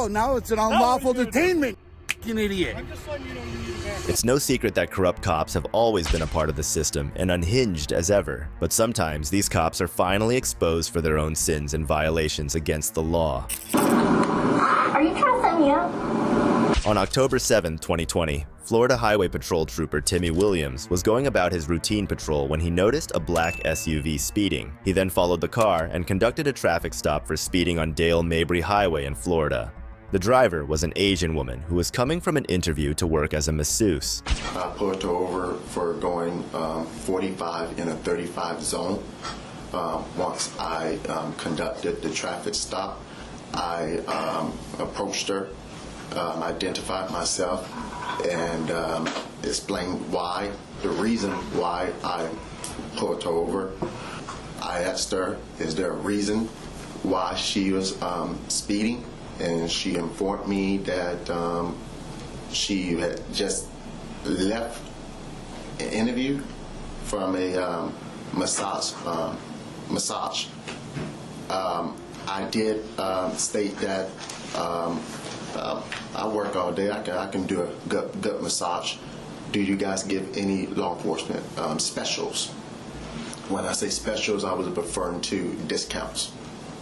Oh, now it's an unlawful detainment, you idiot. I'm just letting you know you need a backup. It's no secret that corrupt cops have always been a part of the system and unhinged as ever, but sometimes these cops are finally exposed for their own sins and violations against the law. Are you trying to set me up? On October 7, 2020, Florida Highway Patrol Trooper Timmy Williams was going about his routine patrol when he noticed a black SUV speeding. He then followed the car and conducted a traffic stop for speeding on Dale Mabry Highway in Florida. The driver was an Asian woman who was coming from an interview to work as a masseuse. I pulled her over for going 45 in a 35 zone. Once I conducted the traffic stop, I approached her, identified myself, and explained the reason why I pulled her over. I asked her, is there a reason why she was speeding? And she informed me that she had just left an interview from a massage. I did state that I work all day. I can do a good massage. Do you guys give any law enforcement specials? When I say specials, I was referring to discounts.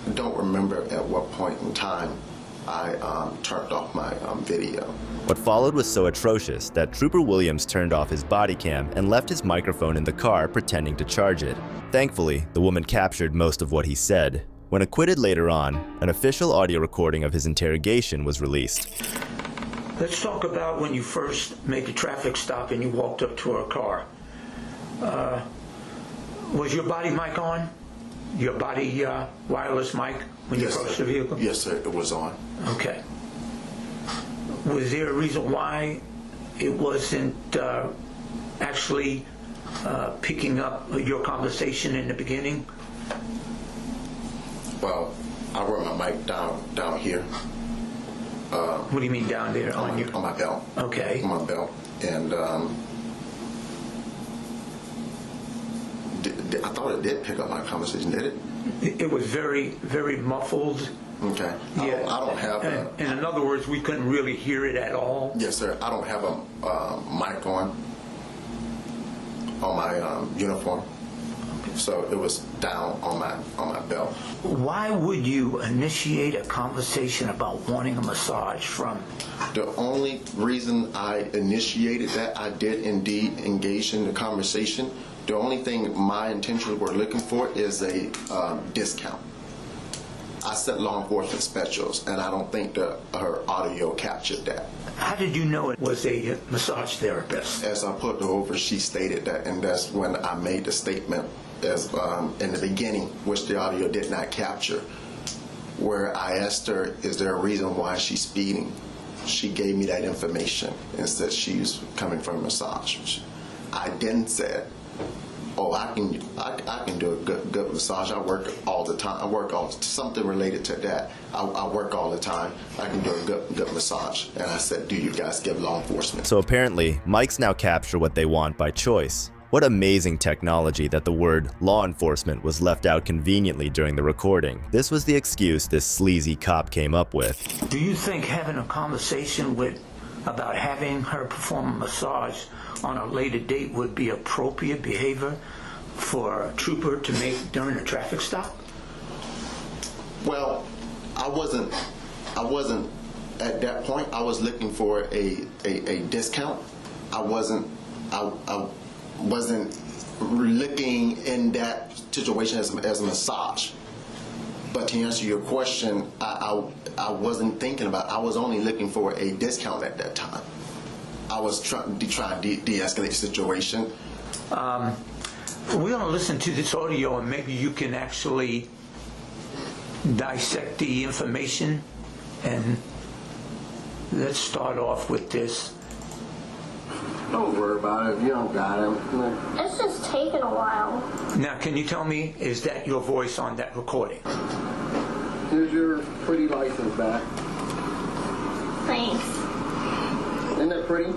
I don't remember at what point in time I turned off my video. What followed was so atrocious that Trooper Williams turned off his body cam and left his microphone in the car pretending to charge it. Thankfully, the woman captured most of what he said. When acquitted later on, an official audio recording of his interrogation was released. Let's talk about when you first made the traffic stop and you walked up to her car. Was your body mic on? Your body wireless mic when you approached the vehicle? Yes, sir, it was on. Okay. Was there a reason why it wasn't actually picking up your conversation in the beginning? Well, I wear my mic down here. What do you mean down there? On my belt. Okay. On my belt. And I thought it did pick up my conversation, did it? It was very, very muffled. Okay. Yeah. I don't have a... And in other words, we couldn't really hear it at all? Yes, sir. I don't have a mic on my uniform. So it was down on my belt. Why would you initiate a conversation about wanting a massage from? The only reason I initiated that, I did indeed engage in the conversation. The only thing my intentions were looking for is a discount. I said law enforcement specials, and I don't think her audio captured that. How did you know it was a massage therapist? As I put her over, she stated that, and that's when I made the statement as in the beginning, which the audio did not capture, where I asked her, is there a reason why she's speeding? She gave me that information and said she's coming from a massage. I then said, oh, I can do a good massage. I work all the time. Something related to that. I work all the time. I can do a good massage. And I said, do you guys give law enforcement? So apparently, mics now capture what they want by choice. What amazing technology that the word law enforcement was left out conveniently during the recording. This was the excuse this sleazy cop came up with. Do you think having a conversation about having her perform a massage on a later date would be appropriate behavior for a trooper to make during a traffic stop? Well, I wasn't at that point. I was looking for a discount. I wasn't looking in that situation as a massage. But to answer your question, I wasn't thinking about it. I was only looking for a discount at that time. I was trying to de-escalate the situation. We're going to listen to this audio, and maybe you can actually dissect the information. And let's start off with this. Don't worry about it if you don't got it. It's just taking a while. Now, can you tell me, is that your voice on that recording? Here's your pretty license back. Thanks. Isn't that pretty?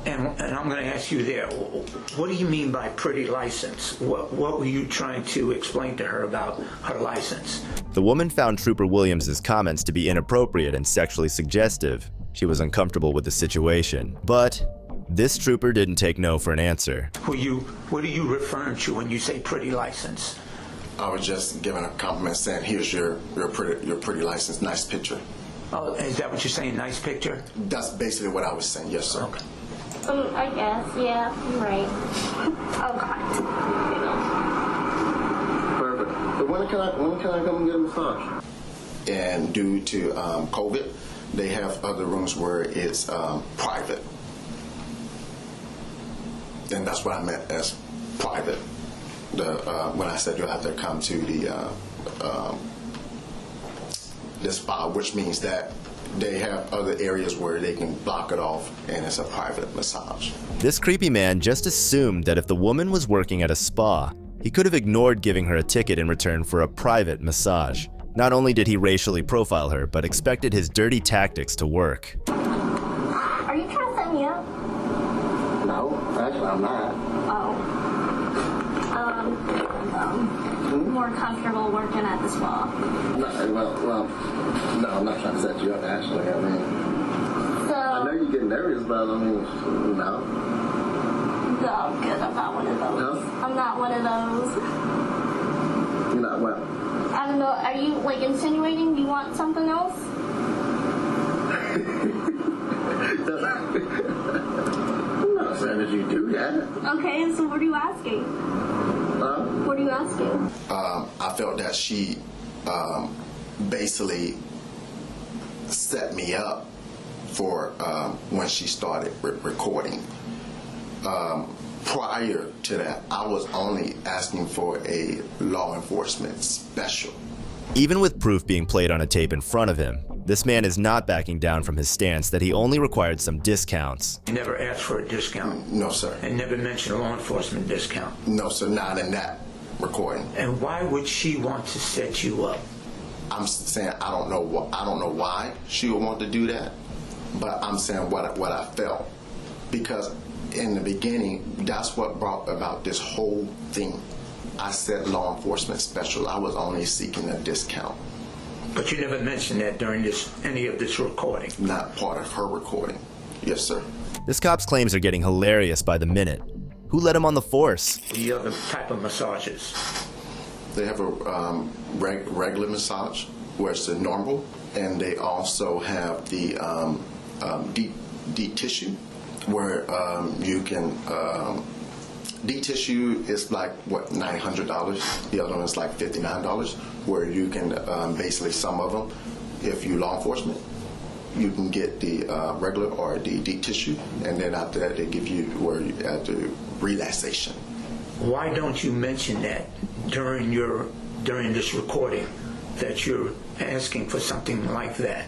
And I'm going to ask you there, what do you mean by pretty license? What were you trying to explain to her about her license? The woman found Trooper Williams' comments to be inappropriate and sexually suggestive. She was uncomfortable with the situation, but this trooper didn't take no for an answer. What are you referring to when you say pretty license? I was just giving a compliment saying, here's your pretty license, nice picture. Oh, is that what you're saying, nice picture? That's basically what I was saying, yes, sir. Okay. I guess, yeah, you're right. Oh, God. Perfect. So when can I come and get a massage? And due to COVID, they have other rooms where it's private. And that's what I meant as private. When I said you'll have to come to the spa, which means that they have other areas where they can block it off and it's a private massage. This creepy man just assumed that if the woman was working at a spa, he could have ignored giving her a ticket in return for a private massage. Not only did he racially profile her, but expected his dirty tactics to work. Are you trying to set me up? No, actually I'm not. More comfortable working at the spa. No, I'm not trying to set you up, actually. I mean, So, I know you get nervous, but I mean, no. no, good. I'm not one of those. No? I'm not one of those. You're not well. I don't know. Are you like insinuating? Do you want something else? I'm not saying that you do that. Okay. So what are you asking? What are you asking? I felt that she basically set me up for when she started recording. Prior to that, I was only asking for a law enforcement special. Even with proof being played on a tape in front of him, this man is not backing down from his stance that he only required some discounts. You never asked for a discount? No, sir. And never mentioned a law enforcement discount? No, sir, not in that recording. And why would she want to set you up? I'm saying I don't know why she would want to do that, but I'm saying what I felt, because in the beginning, that's what brought about this whole thing. I said law enforcement special. I was only seeking a discount. But you never mentioned that during any of this recording? Not part of her recording. Yes, sir. This cop's claims are getting hilarious by the minute. Who let him on the force? The other type of massages? They have a regular massage, where it's the normal, and they also have the deep tissue, where you can deep tissue is like what, $900. The other one is like $59, where you can basically, some of them, if you law enforcement, you can get the regular or the deep tissue, and then after that they give you where you have the relaxation. Why don't you mention that during this recording, that you're asking for something like that?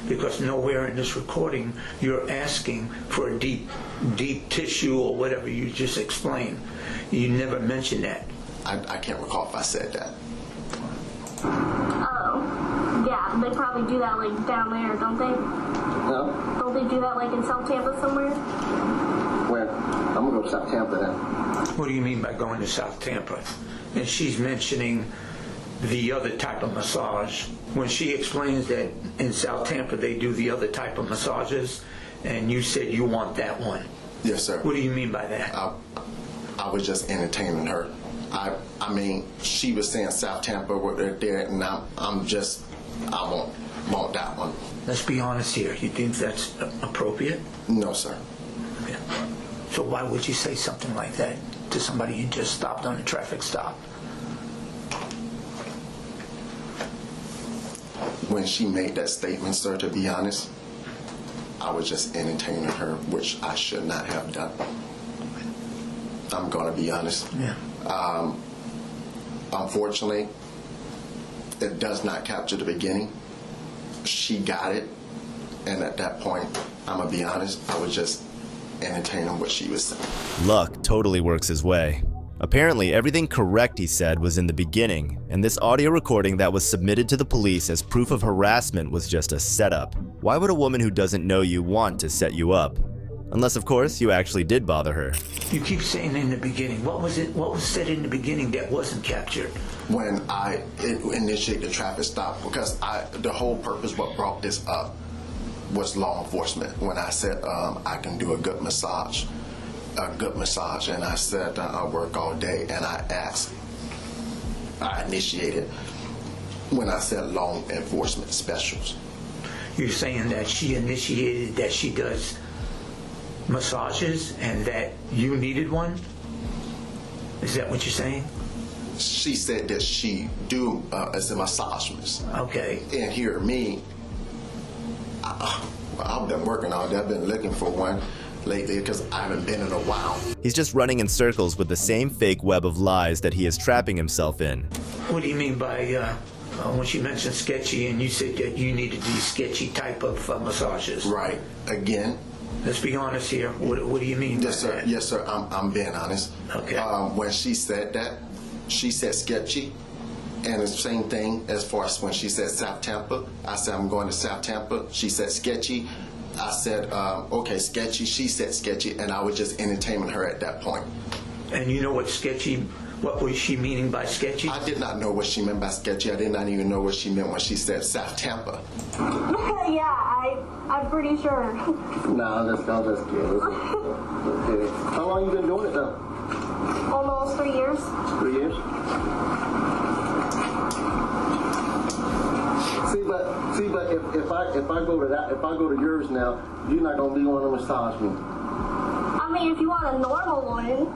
Because nowhere in this recording you're asking for a deep tissue or whatever you just explained. You never mentioned that. I can't recall if I said that. Oh, yeah. They probably do that like down there, don't they? No? Don't they do that like in South Tampa somewhere? Where? I'm going to go to South Tampa then. What do you mean by going to South Tampa? And she's mentioning the other type of massage. When she explains that in South Tampa they do the other type of massages, and you said you want that one. Yes, sir. What do you mean by that? I was just entertaining her. I mean, she was saying South Tampa were there, and I want that one. Let's be honest here. You think that's appropriate? No, sir. Yeah. So why would you say something like that to somebody you just stopped on a traffic stop? When she made that statement, sir, to be honest, I was just entertaining her, which I should not have done. I'm going to be honest. Yeah. Unfortunately, it does not capture the beginning. She got it, and at that point, I'm going to be honest, I was just entertaining what she was saying. Luck totally works his way. Apparently, everything correct he said was in the beginning, and this audio recording that was submitted to the police as proof of harassment was just a setup. Why would a woman who doesn't know you want to set you up? Unless, of course, you actually did bother her. You keep saying in the beginning. What was it? What was said in the beginning that wasn't captured? When I initiate the traffic stop, because the whole purpose what brought this up was law enforcement. When I said I can do a good massage, and I said I work all day, and I initiated when I said law enforcement specials. You're saying that she initiated that she does massages and that you needed one? Is that what you're saying? She said that she do as a massagist. Okay. And here me, I've been working all day. I've been looking for one lately because I haven't been in a while. He's just running in circles with the same fake web of lies that he is trapping himself in. What do you mean by when she mentioned sketchy and you said that you needed these sketchy type of massages? Right. Again. Let's be honest here. What do you mean? Yes, sir. That? Yes, sir. I'm being honest. Okay. When she said that, she said sketchy, and the same thing as far as when she said South Tampa. I said I'm going to South Tampa. She said sketchy. I said okay, sketchy. She said sketchy, and I was just entertaining her at that point. And you know what sketchy? What was she meaning by sketchy? I did not know what she meant by sketchy. I did not even know what she meant when she said South Tampa. Yeah, I'm pretty sure. Nah, I'm just kidding. Okay. How long you been doing it though? Almost 3 years. 3 years? See, but if I go to yours now, you're not gonna be one to massage me. I mean, if you want a normal one.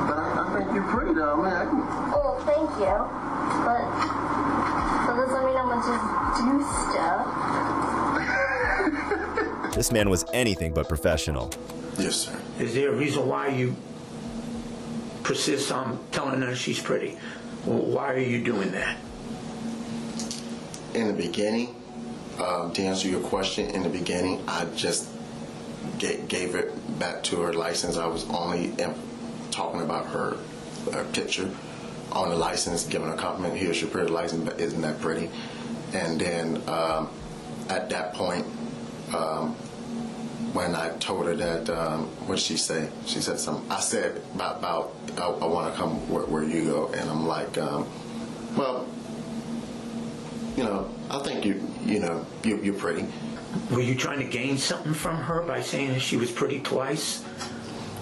But I think you're pretty though, man. Oh, thank you. But that doesn't mean I'm gonna just do stuff. This man was anything but professional. Yes, sir. Is there a reason why you persist on telling her she's pretty? Well, why are you doing that? In the beginning, to answer your question, in the beginning, I just gave it back to her license. I was only talking about her picture on the license, giving her a compliment. Here's your pretty license, but isn't that pretty? And then at that point, when I told her that, what did she say? She said something. I said about I want to come where you go, and I'm like, well, you know, I think you're pretty. Were you trying to gain something from her by saying that she was pretty twice?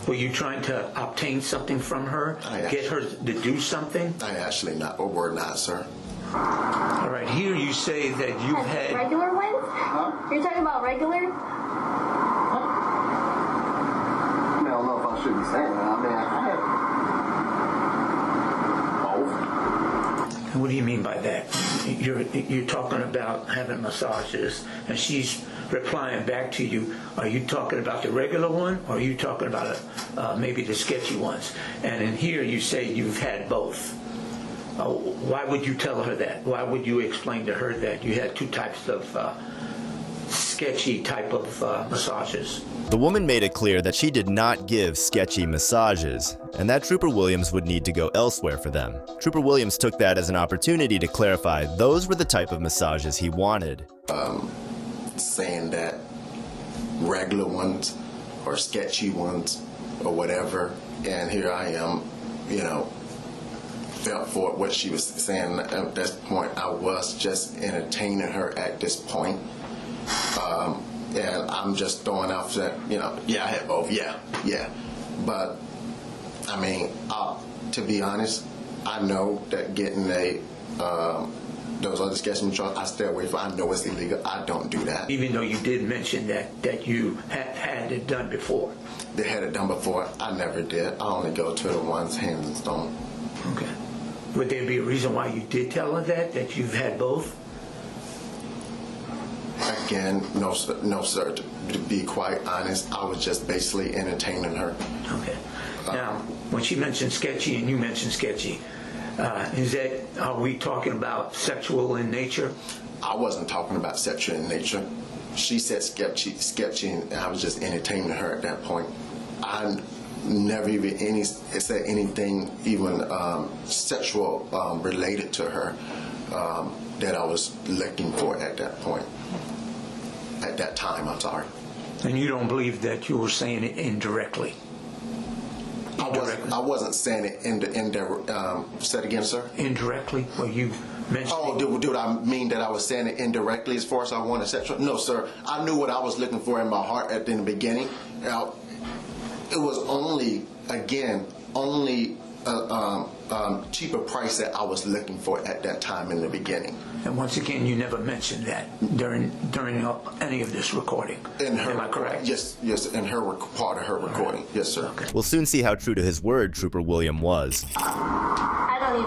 Were you trying to obtain something from her? Get her to do something? I actually not, or were not, sir. All right, here you say that you had... Regular ones? Huh? You're talking about regular? I don't know if I should be saying that. I mean, I have both. What do you mean by that? You're talking about having massages, and she's replying back to you. Are you talking about the regular one, or are you talking about maybe the sketchy ones? And in here you say you've had both. Why would you tell her that? Why would you explain to her that you had two types of sketchy type of massages? The woman made it clear that she did not give sketchy massages, and that Trooper Williams would need to go elsewhere for them. Trooper Williams took that as an opportunity to clarify those were the type of massages he wanted. Saying that regular ones or sketchy ones or whatever, and here I am, felt for what she was saying. At this point, I was just entertaining her at this point. And I'm just throwing out that, I had both, yeah. But, I mean, to be honest, I know that getting those other sketchy massages, I stay away from. I know it's illegal. I don't do that. Even though you did mention that you had it done before. They had it done before. I never did. I only go to the ones hands and stone. Okay. Would there be a reason why you did tell her that you've had both? Again, no, sir. To be quite honest, I was just basically entertaining her. Okay. Now, when she mentioned sketchy and you mentioned sketchy, are we talking about sexual in nature? I wasn't talking about sexual in nature. She said sketchy, and I was just entertaining her at that point. I never even said anything even sexual related to her that I was looking for at that point. at that time. I'm sorry. And you don't believe that you were saying it indirectly? I wasn't saying it say it again, sir? Indirectly? Well, you mentioned... Oh, did I mean that I was saying it indirectly as far as I wanted sexual? No, sir. I knew what I was looking for in my heart in the beginning. Now, it was only cheaper price that I was looking for at that time in the beginning. And once again, you never mentioned that during any of this recording. Am I correct? Yes, in part of her recording. Right. Yes, sir. Okay. We'll soon see how true to his word Trooper William was. I don't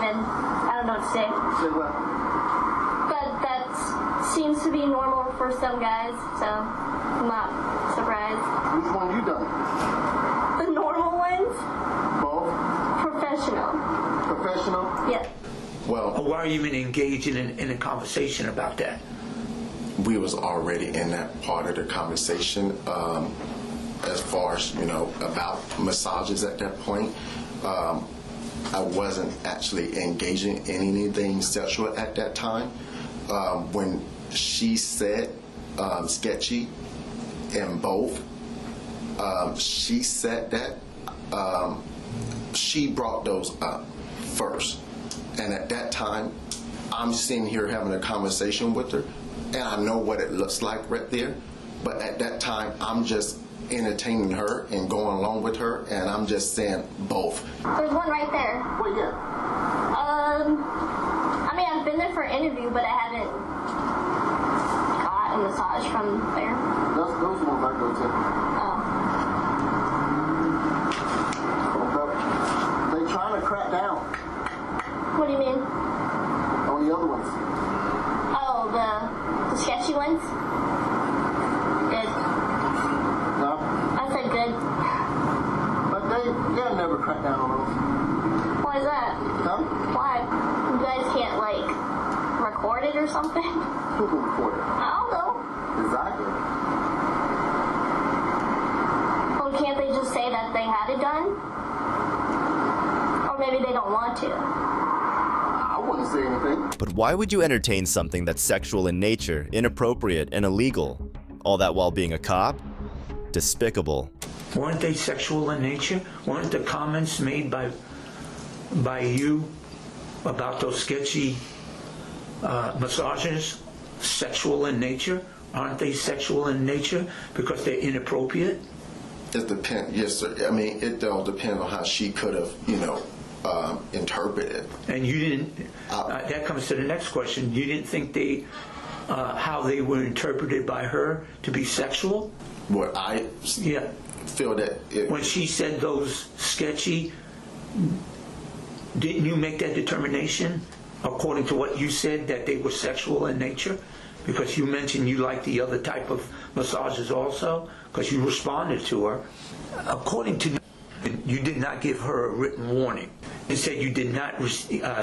know what to say. Say what? But that seems to be normal for some guys, so I'm not surprised. Which one you done? The normal ones? Both? Professional. Professional? Yeah. Well, why are you even engaging in a conversation about that? We was already in that part of the conversation as far as, about massages at that point. I wasn't actually engaging in anything sexual at that time. When she said sketchy in both, she said that she brought those up first. And at that time, I'm sitting here having a conversation with her, and I know what it looks like right there. But at that time, I'm just entertaining her and going along with her, and I'm just saying both. There's one right there. Where you at? I mean, I've been there for an interview, but I haven't got a massage from there. Those ones I go to. They trying to crack down. What do you mean? On the other ones. Oh, the sketchy ones? Good. No? I said good. But they'll never crack down on those. Why is that? Huh? Why? You guys can't, record it or something? Who can record it? I don't know. Exactly. Well, can't they just say that they had it done? Or maybe they don't want to. I wouldn't say anything. But why would you entertain something that's sexual in nature, inappropriate, and illegal? All that while being a cop? Despicable. Weren't they sexual in nature? Weren't the comments made by you about those sketchy massages sexual in nature? Aren't they sexual in nature because they're inappropriate? It depends. Yes, sir. I mean, it all depends on how she could have, interpreted. And you didn't. That comes to the next question. You didn't think how they were interpreted by her to be sexual? What I feel that when she said those sketchy, didn't you make that determination according to what you said that they were sexual in nature? Because you mentioned you like the other type of massages also, because you responded to her. According to you did not give her a written warning. It said you did not.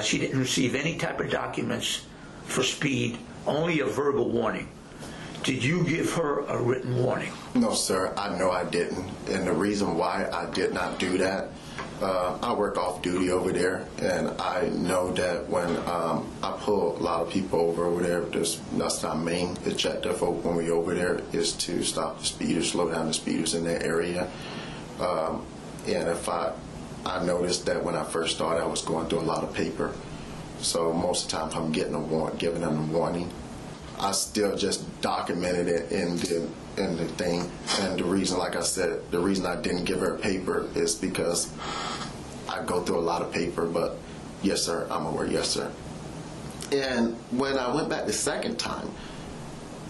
She didn't receive any type of documents for speed, only a verbal warning. Did you give her a written warning? No, sir. I know I didn't, and the reason why I did not do that, I work off duty over there, and I know that when I pull a lot of people over there, that's our main objective when we over there is to stop the speeders, slow down the speeders in that area. And if I noticed that when I first started, I was going through a lot of paper. So most of the time, if I'm giving them a warning, I still just documented it in the thing. And the reason, like I said, the reason I didn't give her a paper is because I go through a lot of paper. But yes, sir, I'm aware. Yes, sir. And when I went back the second time,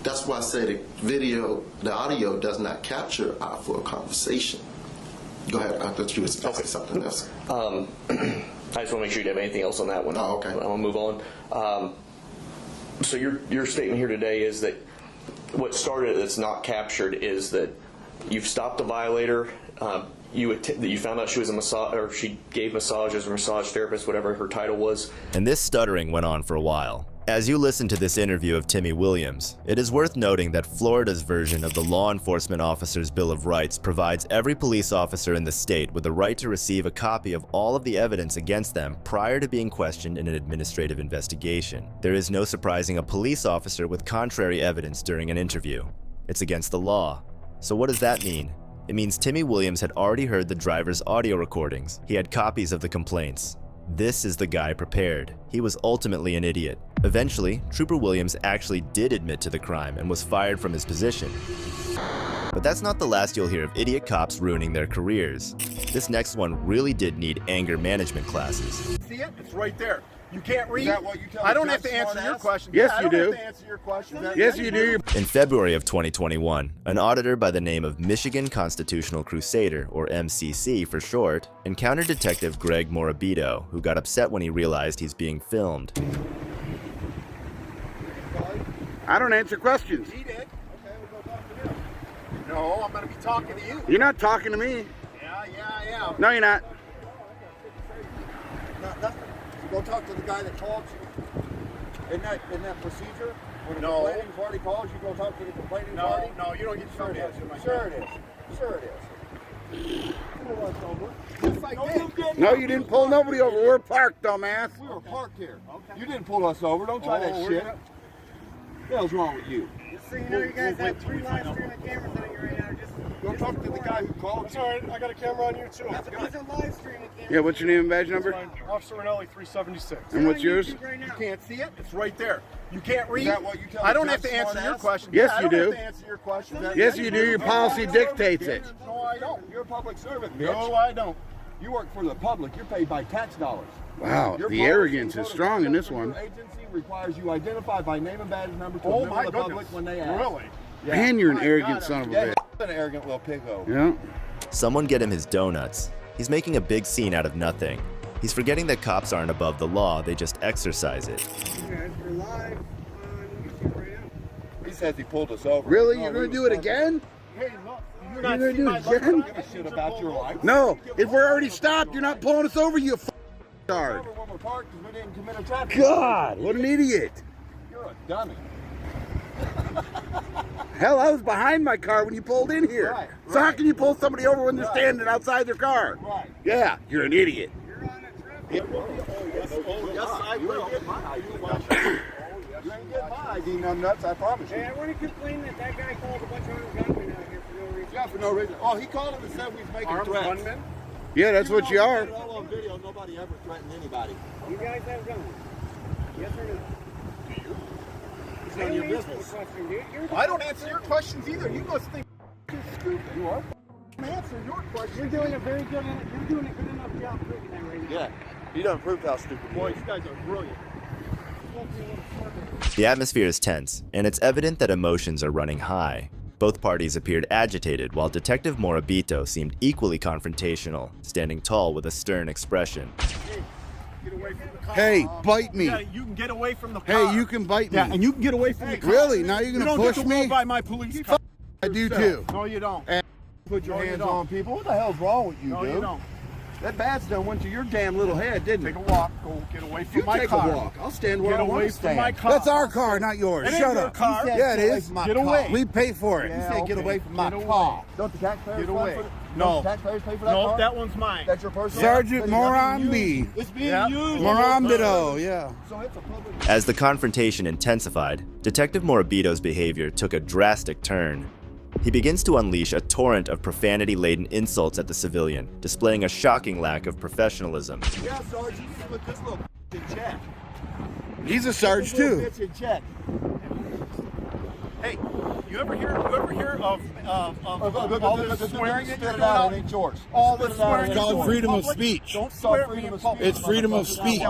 that's why I said the audio does not capture our full conversation. Go ahead. I thought you were going to say something else. I just want to make sure you have anything else on that one. Oh, okay. I'm going to move on. So your statement here today is that what started that's not captured is that you've stopped the violator. You found out she was a massage, or she gave massages, or massage therapist, whatever her title was. And this stuttering went on for a while. As you listen to this interview of Timmy Williams, it is worth noting that Florida's version of the Law Enforcement Officer's Bill of Rights provides every police officer in the state with the right to receive a copy of all of the evidence against them prior to being questioned in an administrative investigation. There is no surprising a police officer with contrary evidence during an interview. It's against the law. So what does that mean? It means Timmy Williams had already heard the driver's audio recordings. He had copies of the complaints. This is the guy prepared. He was ultimately an idiot. Eventually, Trooper Williams actually did admit to the crime and was fired from his position. But that's not the last you'll hear of idiot cops ruining their careers. This next one really did need anger management classes. See it? It's right there. You can't read. Is that what you tell I don't the have to judge, answer your smartass? question. Yes, I you don't do. have to answer your question. Yes, you do. In February of 2021, an auditor by the name of Michigan Constitutional Crusader, or MCC for short, encountered Detective Greg Morabito, who got upset when he realized he's being filmed. I don't answer questions. He did. Okay, we'll go talk to him. No, I'm going to be talking to you. You're not talking to me. Yeah, I am. No, you're not. Not nothing. So go talk to the guy that called you. Isn't that procedure? When the complaining party calls, you go talk to the complaining party? No, you don't get sure it is. Sure it is. Sure it is. Pull us over. Yes, I did. No, you didn't pull nobody over. We're parked, dumbass. We were parked here. Okay. You didn't pull us over. Don't try that shit. What the hell's wrong with you? Just so you know, you guys have 3 live streaming cameras on you right now. Go talk to the guy who called you. All right, I got a camera on you too. He's a live streaming camera. Yeah, what's your name and badge number? Officer Ranelli, 376. And what's yours? Right now. You can't see it. It's right there. You can't read. Is that what you tell I the don't judge, have to answer your smartass? question. Yes, I you don't do. have to answer your question. Yes, you do. Your policy dictates it. No, I don't. You're a public servant, bitch. No, I don't. You work for the public. You're paid by tax dollars. Wow, Your the policy arrogance and is code of strong in conduct this for one. Your agency requires you identify by name and badge number to a member of the public when they ask. Really? Yeah. Man, you're an My arrogant God, son of a Yeah, bitch. an arrogant little piggo. Yeah. Someone get him his donuts. He's making a big scene out of nothing. He's forgetting that cops aren't above the law, they just exercise it. You guys are live on YouTube right now. He says he pulled us over. Really? No, You're we going to was do it again? Hey, look. You're You're going to do it again? Give a shit about your life. No. If we're already stopped, you're not pulling us over, you f***ard. When we're parked 'cause we didn't commit a traffic. God, what an idiot. You're a dummy. Hell, I was behind my car when you pulled in here. Right, So how right. can you pull somebody over when they're standing outside their car? Right. Yeah, you're an idiot. You're on a trip. Yes, I will. get my ID. You ain't get my ID nuts, I promise you. Hey, I want to complain that guy called a bunch of armed gunmen out here for no reason. Yeah, for no reason. Oh, he called him and said we was making Armed threats. gunmen? Yeah, that's what you are. All on video, nobody ever threatened anybody. You guys have guns. Yes or no? It's none of your business. I don't answer your questions either. You must think stupid. You are? Answer your questions. You're doing a very good, you're doing a good enough job proving that right now. Yeah. He done proved how stupid he Boy, is. you guys are brilliant. The atmosphere is tense, and it's evident that emotions are running high. Both parties appeared agitated, while Detective Morabito seemed equally confrontational, standing tall with a stern expression. Get away from the car. Hey, bite me. Yeah, you can get away from the car. Hey, you can bite me. Yeah, and you can get away from the car. Really? Now you're You going don't to get push to me? roll by my police car. I do too. No, you don't. Put your No, you hands don't. on people. What the hell's wrong with you, No, dude? you don't. That bad's done went to your damn little head, didn't Take it? a walk. Go get away from You my take car. a walk. I'll stand where Get I want away to from stand. my car. That's our car, not yours. It ain't Shut your up. car. Yeah, it is. Get away. We pay for it. You Yeah, said get okay. away from my Get away. car. Don't the taxpayers Get fund away. for it? No. Don't the taxpayers pay for that No, car? that one's mine. That's your personal Sergeant But Moron B. It's being Yeah. used. Morambito, yeah. So it's a public... As the confrontation intensified, Detective Morabito's behavior took a drastic turn. He begins to unleash a torrent of profanity-laden insults at the civilian, displaying a shocking lack of professionalism. Yeah, Sarge, you just put this little in check. He's a sarge This little too. bitch in check. Hey, you ever hear of all this swearing that Spit you're it doing out, out? it ain't yours. All Spit this it out, swearing it It's ain't called yours. freedom of Public? speech. Don't swear at me freedom in of public. speech. It's freedom of speech.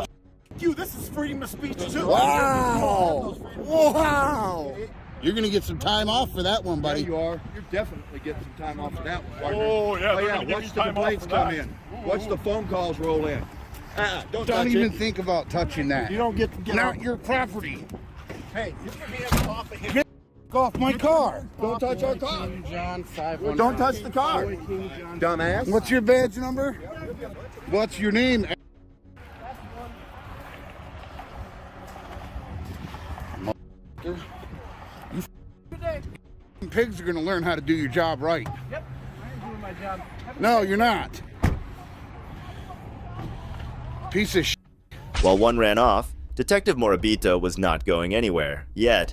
You, this is freedom of speech too. Wow. Wow. You're going to get some time off for that one, Yeah, buddy. you are. You're definitely getting some time off of that one, partner. Oh, yeah, they're gonna give Watch you the time off complaints for come that. in. Watch the phone calls roll in. Don't Don't touch even it. think about touching that. You don't get to get Not off. your property. Hey, get your hands off of him. Off my car. Don't touch our car. John 5 Don't touch the car. Dumbass. What's your badge number? What's your name? You pigs are going to learn how to do your job right. Yep, I am doing my job. No, you're not. Piece of shit. While one ran off, Detective Morabito was not going anywhere, yet.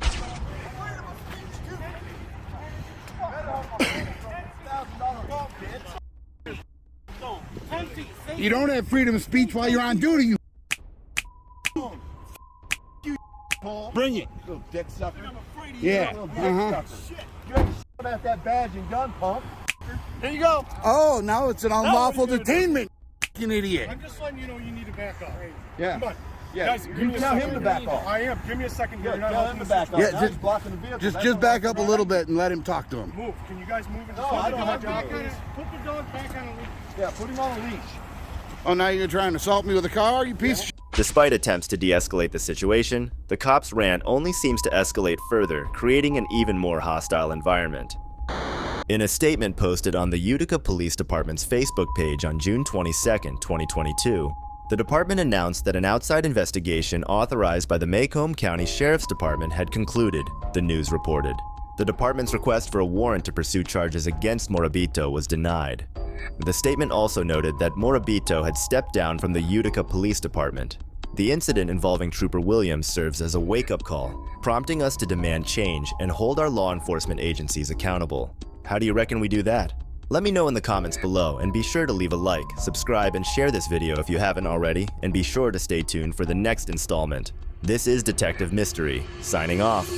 You don't have freedom of speech while you're on duty, you. Bring it. Little dick sucker. Yeah. Little dick sucker. You ain't about that badge and gun, punk. There you go. Oh, now it's an unlawful detainment, you idiot. I'm just letting you know you need to back up. Yeah. Come on. Yeah. Guys, You tell him to back off. I am. Give me a second here. Yeah, tell him to back off. Yeah, Now just- he's blocking the vehicle. Just back up a little bit and let him talk to him. Move. Can you guys move and No, just I let me don't do my have to job, back please? Put the dog back on a leash. Yeah, put him on a leash. Oh, now you're trying to assault me with a car, you piece of shit. Despite attempts to de-escalate the situation, the cops' rant only seems to escalate further, creating an even more hostile environment. In a statement posted on the Utica Police Department's Facebook page on June 22, 2022, the department announced that an outside investigation authorized by the Macomb County Sheriff's Department had concluded, the news reported. The department's request for a warrant to pursue charges against Morabito was denied. The statement also noted that Morabito had stepped down from the Utica Police Department. The incident involving Trooper Williams serves as a wake-up call, prompting us to demand change and hold our law enforcement agencies accountable. How do you reckon we do that? Let me know in the comments below, and be sure to leave a like, subscribe, and share this video if you haven't already, and be sure to stay tuned for the next installment. This is Detective Mystery, signing off.